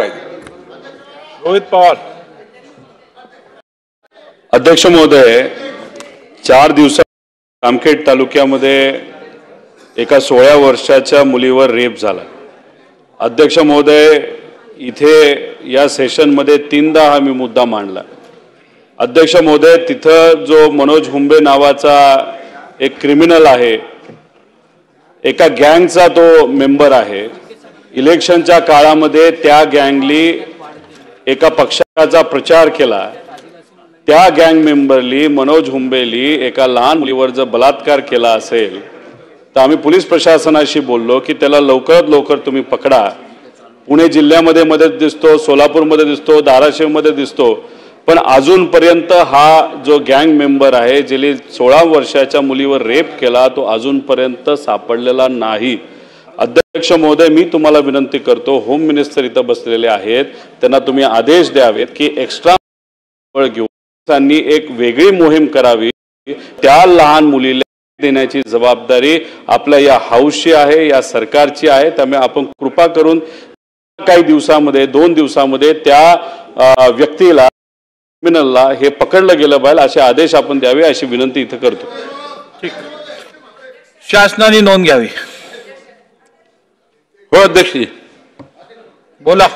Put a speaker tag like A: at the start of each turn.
A: पाहिजे। रोहित पवार।
B: अध्यक्ष महोदय, 4 दिवसात जामखेड तालुक्यामध्ये एका 16 वर्षाच्या मुलीवर रेप झाला। अध्यक्ष महोदय, इथे या सेशनमध्ये 3दा हा मी मुद्दा मांडला। अध्यक्ष महोदय, तिथं जो मनोज हुंबे नावाचा एक क्रिमिनल आहे, एका गँगचा तो मेंबर आहे। इलेक्शनच्या काळामध्ये त्या गँगली एका पक्षाचा प्रचार केला। त्या गँग मेंबरली मनोज हुंबेली एका लहान मुलीवर जर बलात्कार केला असेल तर आम्ही पोलीस प्रशासनाशी बोललो की त्याला लवकरात लवकर तुम्ही पकडा। पुणे जिल्ह्यामध्ये मदत दिसतो, सोलापूरमध्ये दिसतो, धाराशिवमध्ये दिसतो, पण अजूनपर्यंत हा जो गँग मेंबर आहे ज्याने 16 वर्षाच्या मुलीवर रेप केला तो अजूनपर्यंत सापडलेला नाही। अध्यक्ष महोदय, मी तुम्हाला विनंती करतो, होम मिनिस्टर इथं बसलेले आहेत, त्यांना तुम्ही आदेश द्यावेत की एक्स्ट्रा घेऊन त्यांनी एक वेगळी मोहीम करावी। त्या लहान मुलीला देण्याची जबाबदारी आपल्या या हाऊसची आहे, या सरकारची आहे। त्यामुळे आपण कृपा करून काही दिवसामध्ये 2 दिवसामध्ये त्या व्यक्तीला क्रिमिनलला हे पकडलं गेलं पाहिजे असे आदेश आपण द्यावे अशी विनंती इथं करतो।
A: ठीक, शासनाने नोंद घ्यावी।
C: हो अध्यक्ष,
A: बोला।